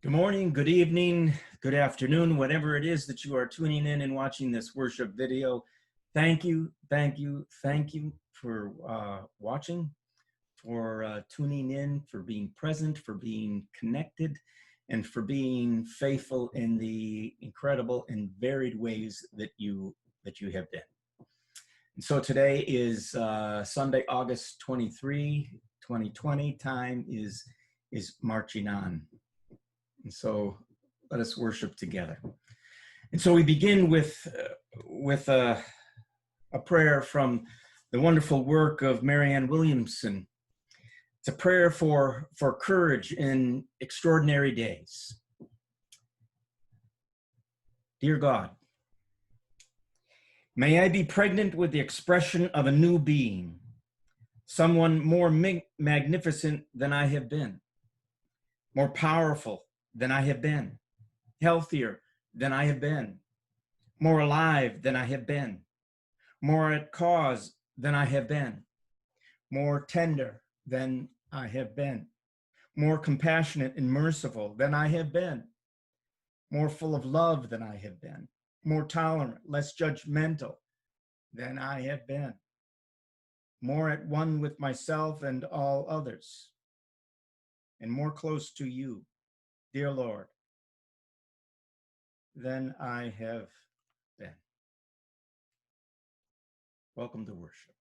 Good morning, good evening, good afternoon, whatever it is that you are tuning in and watching this worship video. Thank you for watching, for tuning in, for being present, for being connected, and for being faithful in the incredible and varied ways that you have been. And so today is Sunday, August 23, 2020. Time is marching on. And so let us worship together. And so we begin with a prayer from the wonderful work of Marianne Williamson. It's a prayer for courage in extraordinary days. Dear God, may I be pregnant with the expression of a new being, someone more magnificent than I have been, more powerful than I have been, healthier than I have been, more alive than I have been, more at cause than I have been, more tender than I have been, more compassionate and merciful than I have been, more full of love than I have been, more tolerant, less judgmental than I have been, more at one with myself and all others, and more close to you, dear Lord, than I have been. Welcome to worship.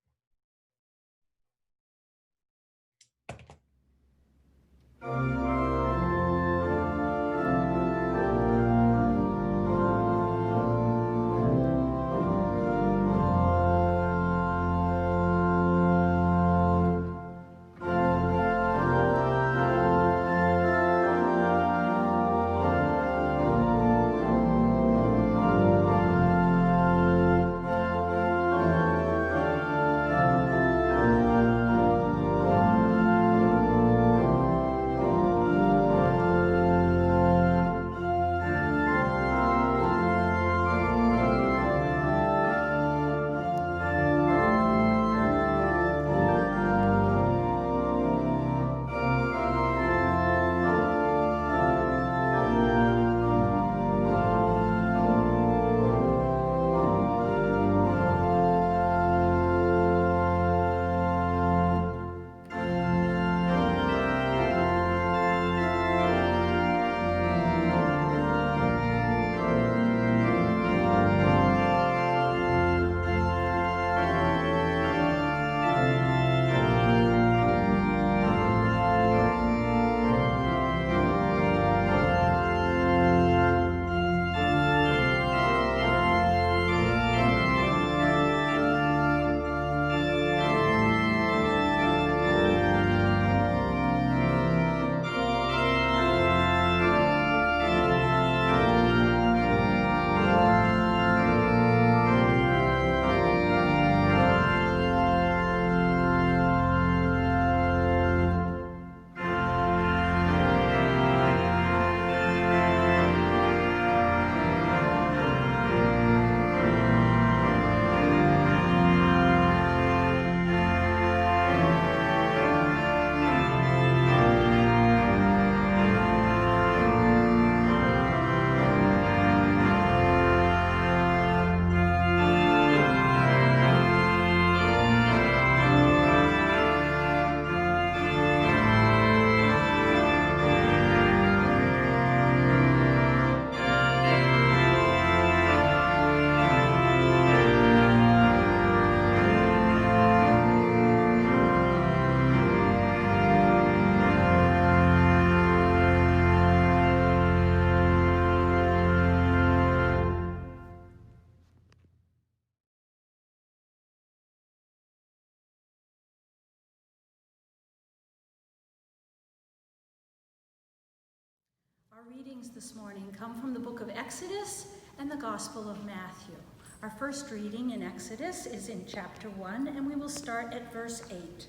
Our readings this morning come from the book of Exodus and the Gospel of Matthew. Our first reading in Exodus is in chapter 1, and we will start at verse 8.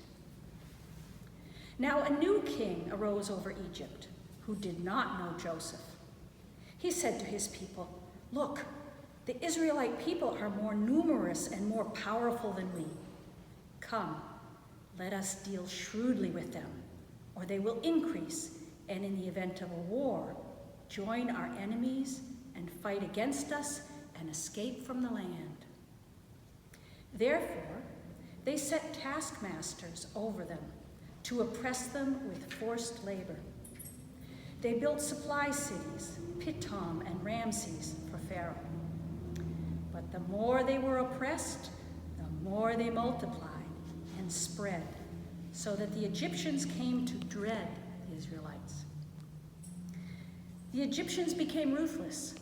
Now a new king arose over Egypt, who did not know Joseph. He said to his people, "Look, the Israelite people are more numerous and more powerful than we. Come, let us deal shrewdly with them, or they will increase, and in the event of a war, join our enemies and fight against us and escape from the land. Therefore, they set taskmasters over them to oppress them with forced labor. They built supply cities, Pithom and Ramses, for Pharaoh. But the more they were oppressed, the more they multiplied and spread, so that the Egyptians came to dread the Israelites. The Egyptians became ruthless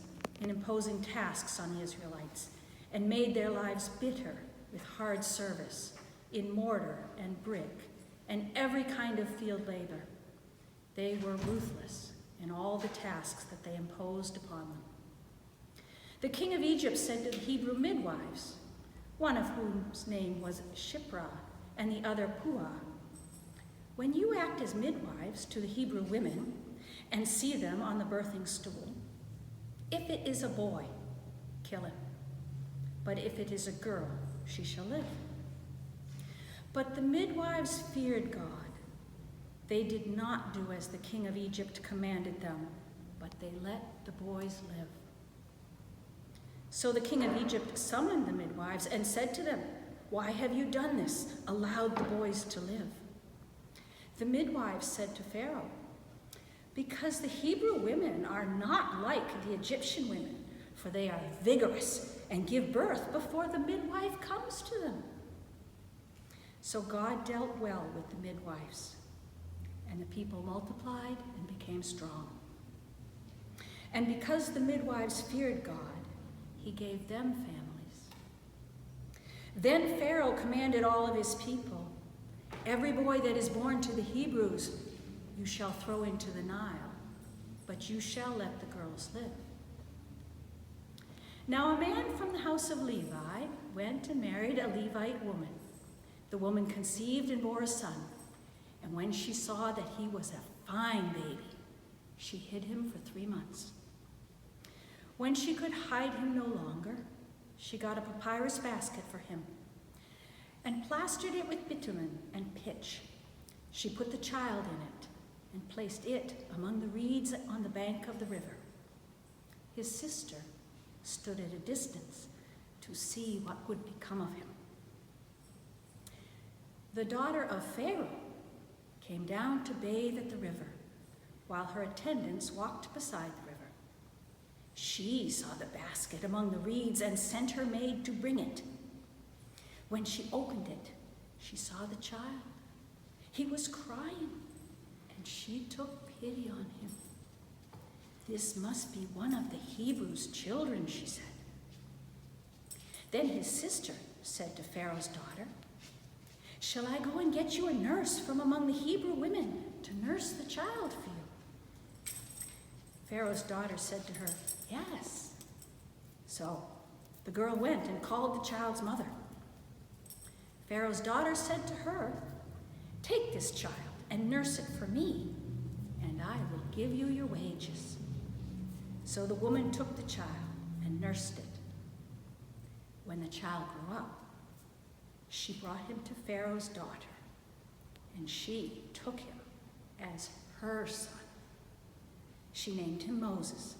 in imposing tasks on the Israelites and made their lives bitter with hard service in mortar and brick and every kind of field labor. They were ruthless in all the tasks that they imposed upon them. The king of Egypt said to the Hebrew midwives, one of whose name was Shiphrah and the other Puah, "When you act as midwives to the Hebrew women and see them on the birthing stool, if it is a boy, kill him. But if it is a girl, she shall live." But the midwives feared God. They did not do as the king of Egypt commanded them, but they let the boys live. So the king of Egypt summoned the midwives and said to them, "Why have you done this, allowed the boys to live?" The midwives said to Pharaoh, "Because the Hebrew women are not like the Egyptian women, for they are vigorous and give birth before the midwife comes to them." So God dealt well with the midwives, and the people multiplied and became strong. And because the midwives feared God, he gave them families. Then Pharaoh commanded all of his people, "Every boy that is born to the Hebrews you shall throw into the Nile, but you shall let the girls live." Now a man from the house of Levi went and married a Levite woman. The woman conceived and bore a son, and when she saw that he was a fine baby, she hid him for 3 months. When she could hide him no longer, she got a papyrus basket for him and plastered it with bitumen and pitch. She put the child in it and placed it among the reeds on the bank of the river. His sister stood at a distance to see what would become of him. The daughter of Pharaoh came down to bathe at the river, while her attendants walked beside the river. She saw the basket among the reeds and sent her maid to bring it. When she opened it, she saw the child. He was crying, and she took pity on him. "This must be one of the Hebrews' children," she said. Then his sister said to Pharaoh's daughter, "Shall I go and get you a nurse from among the Hebrew women to nurse the child for you?" Pharaoh's daughter said to her, "Yes." So the girl went and called the child's mother. Pharaoh's daughter said to her, "Take this child and nurse it for me, and I will give you your wages." So the woman took the child and nursed it. When the child grew up, she brought him to Pharaoh's daughter, and she took him as her son. She named him Moses,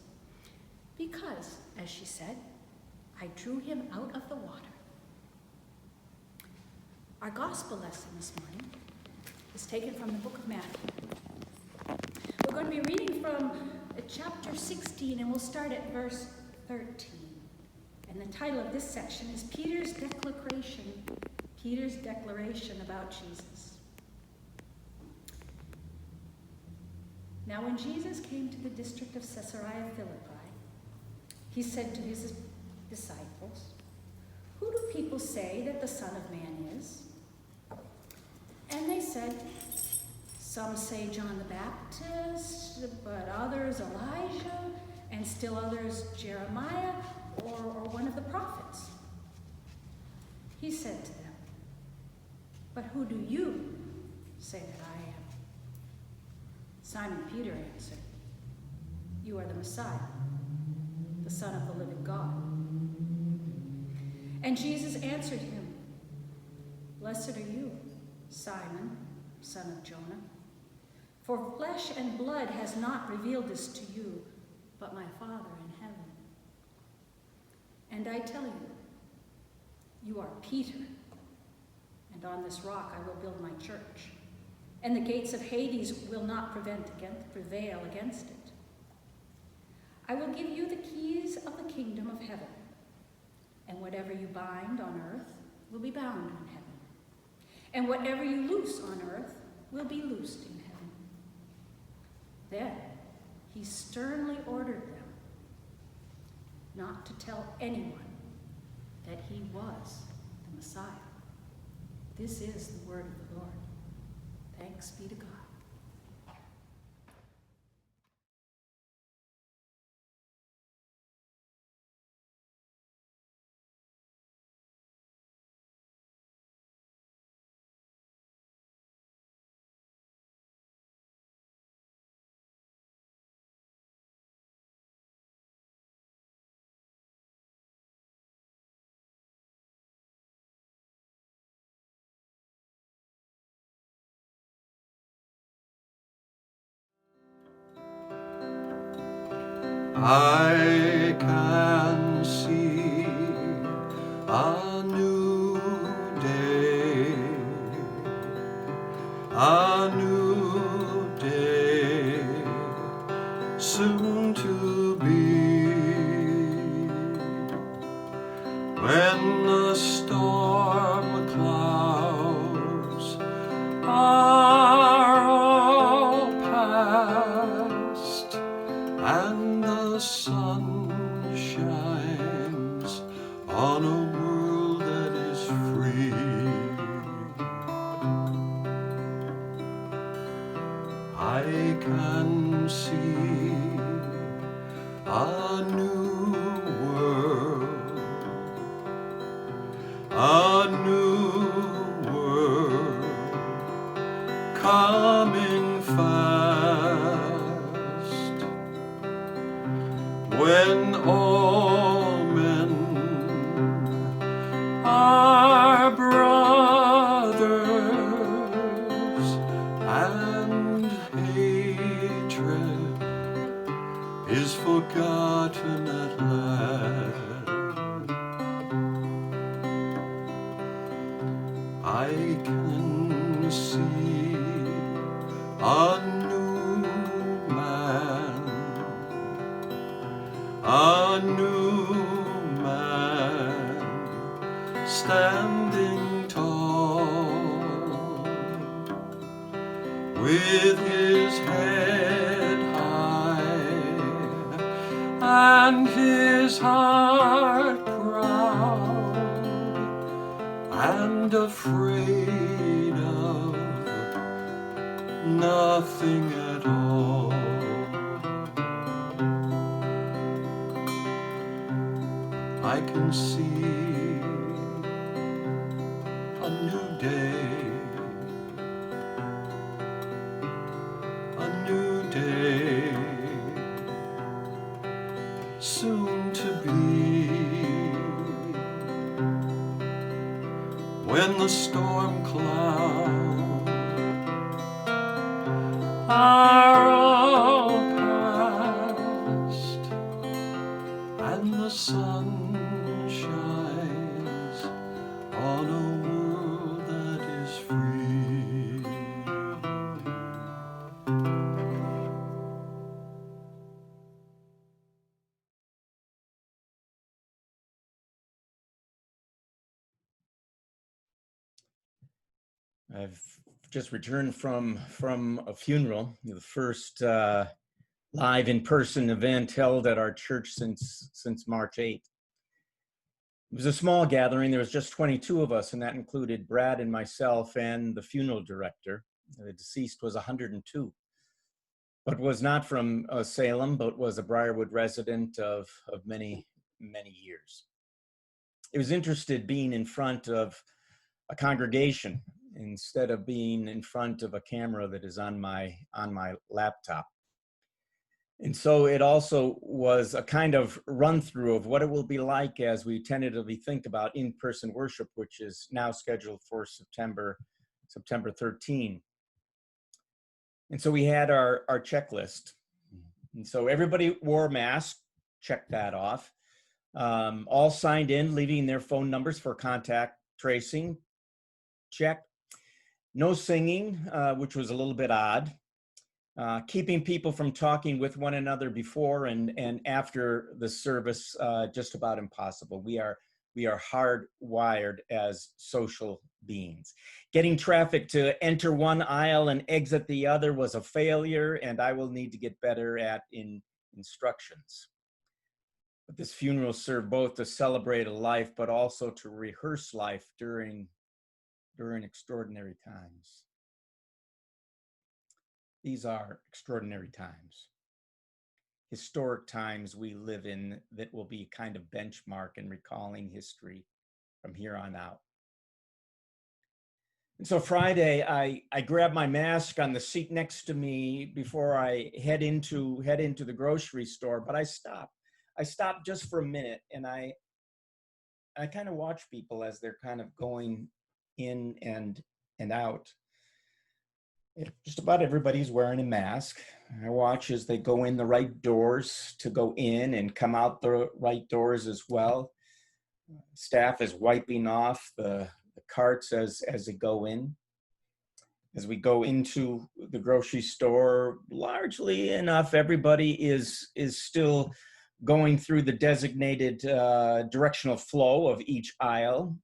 because, as she said, "I drew him out of the water." Our gospel lesson this morning is taken from the book of Matthew. We're going to be reading from chapter 16, and we'll start at verse 13. And the title of this section is Peter's Declaration about Jesus. Now when Jesus came to the district of Caesarea Philippi, he said to his disciples, "Who do people say that the Son of Man is?" And they said, "Some say John the Baptist, but others Elijah, and still others Jeremiah, or one of the prophets." He said to them, "But who do you say that I am?" Simon Peter answered, "You are the Messiah, the Son of the living God." And Jesus answered him, "Blessed are you, Simon, son of Jonah, for flesh and blood has not revealed this to you, but my Father in heaven. And I tell you, you are Peter, and on this rock I will build my church, and the gates of Hades will not prevail against it. I will give you the keys of the kingdom of heaven, and whatever you bind on earth will be bound in heaven, and whatever you loose on earth will be loosed in heaven. Then he sternly ordered them not to tell anyone that he was the Messiah. This is the word of the Lord. Thanks be to God. I can see a new day, soon to be, when the storm clouds are all past, and the sun shines on a world that is free. I can see a new world, coming fast, when all men are brothers, and hatred is forgotten at last. I can see a new man, standing tall, with his head high and his heart proud, and afraid of nothing at all. I can see a new day, soon to be, when the storm clouds are all past, and the sun shines on a world that is free. I've just returned from a funeral, the first live in-person event held at our church since March 8th. It was a small gathering. There was just 22 of us, and that included Brad and myself and the funeral director. The deceased was 102, but was not from Salem, but was a Briarwood resident of many, many years. It was interesting being in front of a congregation instead of being in front of a camera that is on my laptop. And so it also was a kind of run through of what it will be like as we tentatively think about in-person worship, which is now scheduled for September 13. And so we had our checklist. And so everybody wore a mask, check that off. All signed in, leaving their phone numbers for contact tracing, check. No singing, which was a little bit odd. Keeping people from talking with one another before and after the service, just about impossible. We are hardwired as social beings. Getting traffic to enter one aisle and exit the other was a failure, and I will need to get better at instructions. But this funeral served both to celebrate a life, but also to rehearse life during extraordinary times. These are extraordinary times, historic times we live in that will be kind of benchmark in recalling history from here on out. And so Friday, I grabbed my mask on the seat next to me before I head into the grocery store, but I stopped. I stopped just for a minute, and I kind of watch people as they're kind of going in and out. Just about everybody's wearing a mask. I watch as they go in the right doors to go in and come out the right doors as well. Staff is wiping off the carts as they go in. As we go into the grocery store, largely enough, everybody is still going through the designated directional flow of each aisle.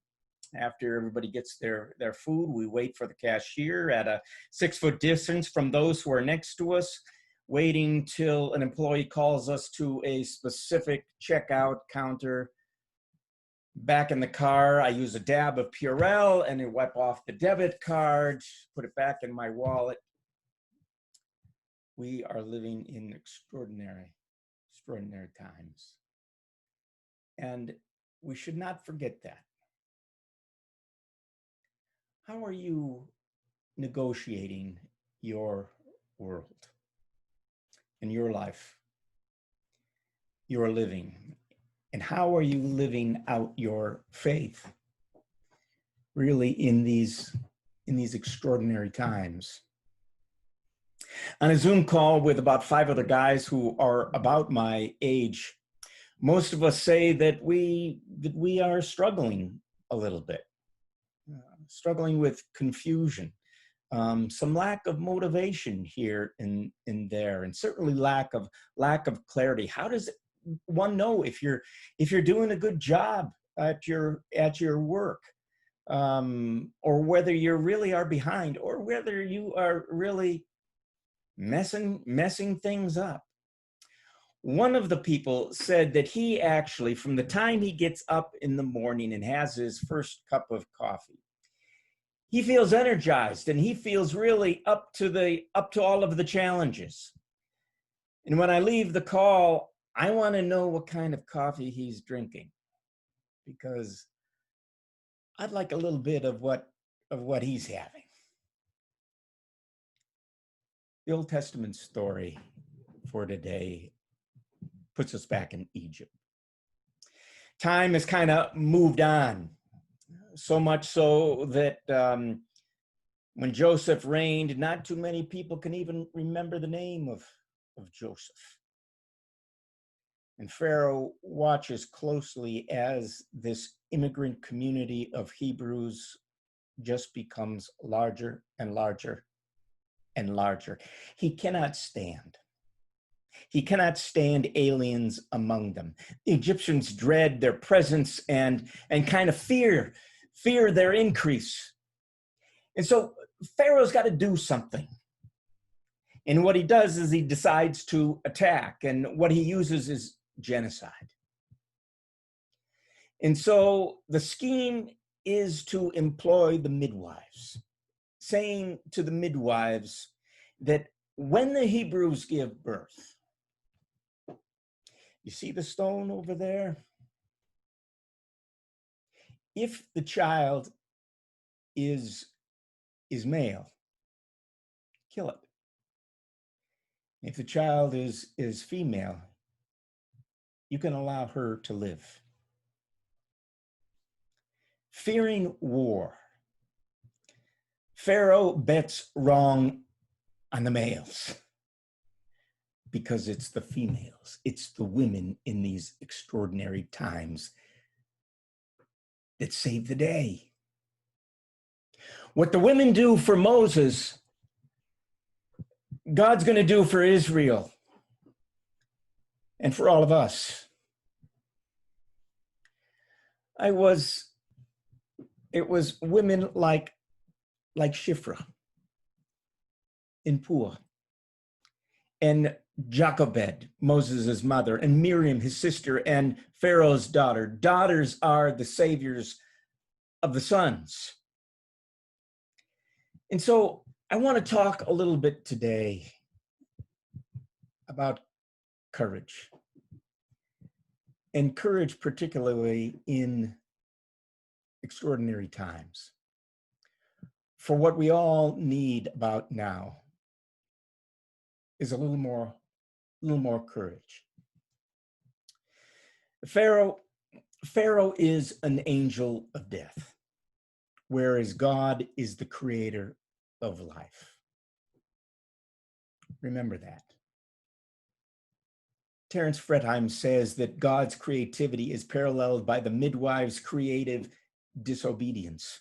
After everybody gets their food, we wait for the cashier at a 6-foot distance from those who are next to us, waiting till an employee calls us to a specific checkout counter. Back in the car, I use a dab of Purell and I wipe off the debit card, put it back in my wallet. We are living in extraordinary times. And we should not forget that. How are you negotiating your world and your life, your living? And how are you living out your faith really in these extraordinary times? On a Zoom call with about 5 other guys who are about my age, most of us say that we are struggling a little bit. Struggling with confusion, some lack of motivation here and there, and certainly lack of clarity. How does one know if you're doing a good job at your work, or whether you really are behind, or whether you are really messing things up? One of the people said that he actually, from the time he gets up in the morning and has his first cup of coffee, he feels energized and he feels really up to all of the challenges. And when I leave the call, I want to know what kind of coffee he's drinking, because I'd like a little bit of what he's having. The Old Testament story for today puts us back in Egypt. Time has kind of moved on. So much so that when Joseph reigned, not too many people can even remember the name of Joseph. And Pharaoh watches closely as this immigrant community of Hebrews just becomes larger and larger and larger. He cannot stand aliens among them. The Egyptians dread their presence and kind of fear their increase. And so Pharaoh's got to do something. And what he does is he decides to attack, and what he uses is genocide. And so the scheme is to employ the midwives, saying to the midwives that when the Hebrews give birth, you see the stone over there? If the child is male, kill it. If the child is female, you can allow her to live. Fearing war, Pharaoh bets wrong on the males, because it's the females, it's the women in these extraordinary times that save the day. What the women do for Moses, God's going to do for Israel and for all of us. It was women like Shiphrah and Puah and Jochebed, Moses' mother, and Miriam, his sister, and Pharaoh's daughter. Daughters are the saviors of the sons. And so I want to talk a little bit today about courage, and courage particularly in extraordinary times. For what we all need about now is a little more courage. Pharaoh is an angel of death, whereas God is the creator of life. Remember that. Terence Fretheim says that God's creativity is paralleled by the midwife's creative disobedience.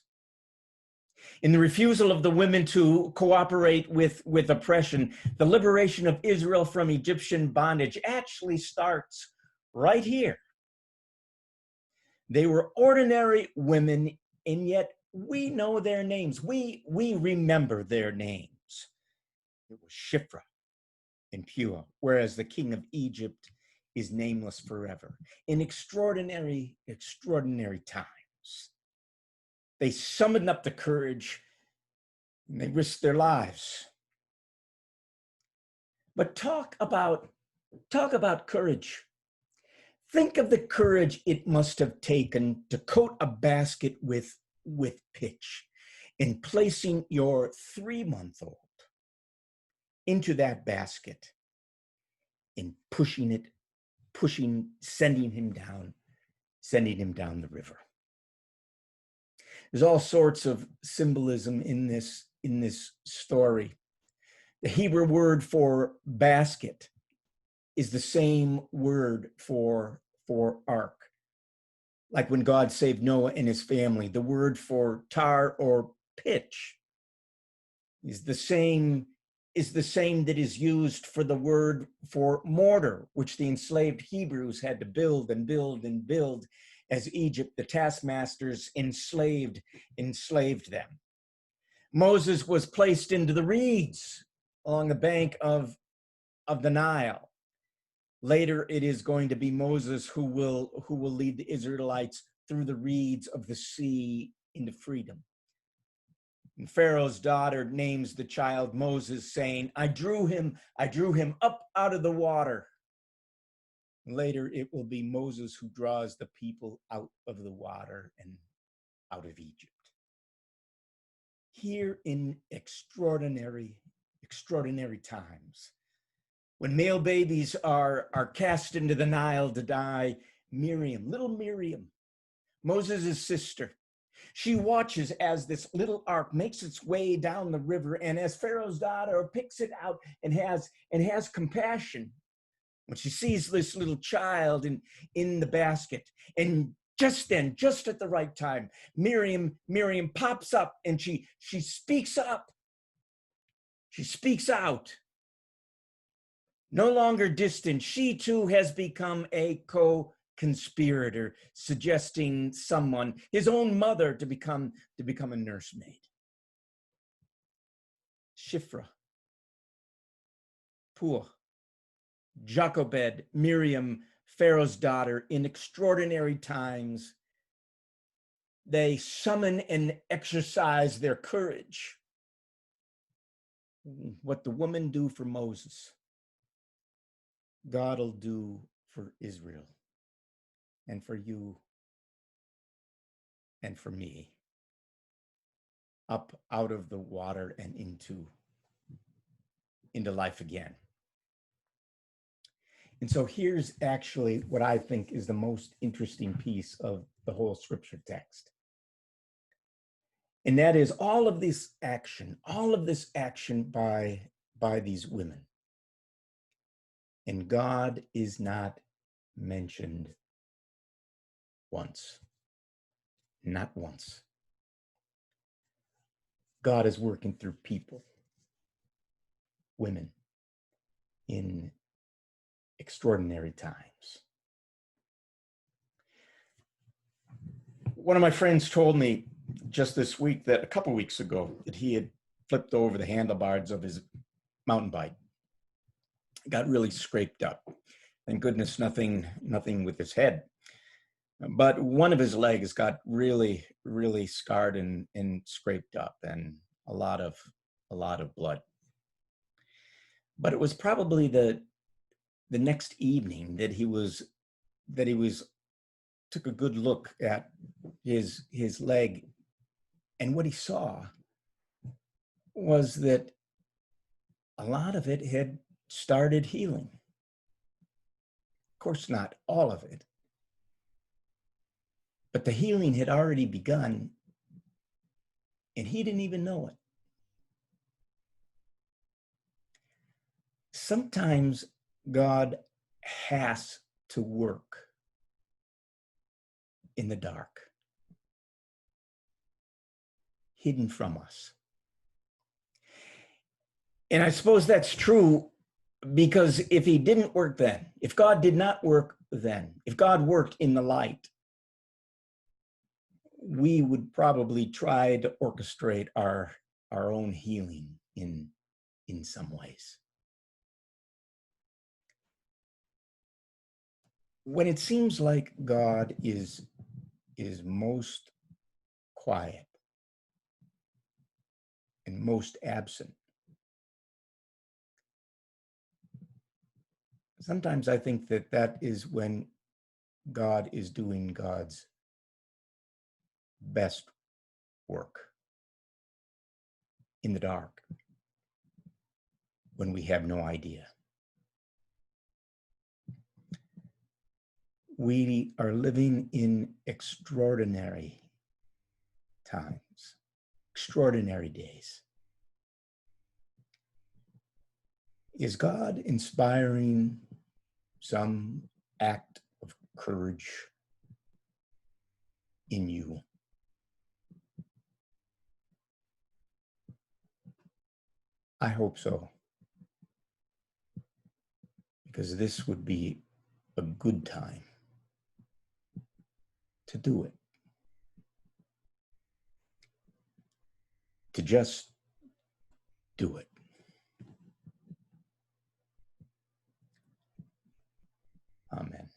In the refusal of the women to cooperate with oppression, the liberation of Israel from Egyptian bondage actually starts right here. They were ordinary women, and yet we know their names. We remember their names. It was Shiphrah and Puah, whereas the king of Egypt is nameless forever. In extraordinary times, they summoned up the courage and they risked their lives. But talk about courage. Think of the courage it must have taken to coat a basket with pitch and placing your 3-month-old into that basket and sending him down the river. There's all sorts of symbolism in this story. The Hebrew word for basket is the same word for ark. Like when God saved Noah and his family, the word for tar or pitch is the same that is used for the word for mortar, which the enslaved Hebrews had to build and build and build as Egypt, the taskmasters, enslaved them. Moses was placed into the reeds along the bank of the Nile. Later, it is going to be Moses who will lead the Israelites through the reeds of the sea into freedom. And Pharaoh's daughter names the child Moses, saying, I drew him up out of the water. Later, it will be Moses who draws the people out of the water and out of Egypt. Here in extraordinary times, when male babies are cast into the Nile to die, little Miriam, Moses' sister, she watches as this little ark makes its way down the river, and as Pharaoh's daughter picks it out and has compassion when she sees this little child in the basket. And just then, just at the right time, Miriam pops up and she speaks up. She speaks out. No longer distant, she too has become a co-conspirator, suggesting someone, his own mother, to become a nursemaid. Shiphrah, Puah, Jochebed, Miriam, Pharaoh's daughter, in extraordinary times, they summon and exercise their courage. What the women do for Moses, God will do for Israel and for you and for me, up out of the water and into life again. And so here's actually what I think is the most interesting piece of the whole scripture text. And that is all of this action by these women And God is not mentioned once. Not once. God is working through people, women, in extraordinary times. One of my friends told me just this week that a couple weeks ago that he had flipped over the handlebars of his mountain bike. Got really scraped up. Thank goodness nothing with his head. But one of his legs got really, really scarred and scraped up, and a lot of blood. But it was probably the next evening that he took a good look at his leg, and what he saw was that a lot of it had started healing. Of course, not all of it, but the healing had already begun, and he didn't even know it. Sometimes God has to work in the dark, hidden from us. And I suppose that's true because if he didn't work then, if God did not work then, if God worked in the light, we would probably try to orchestrate our own healing in some ways. When it seems like God is most quiet and most absent, sometimes I think that is when God is doing God's best work, in the dark, when we have no idea. We are living in extraordinary times, extraordinary days. Is God inspiring some act of courage in you? I hope so, because this would be a good time to do it, to just do it. Amen.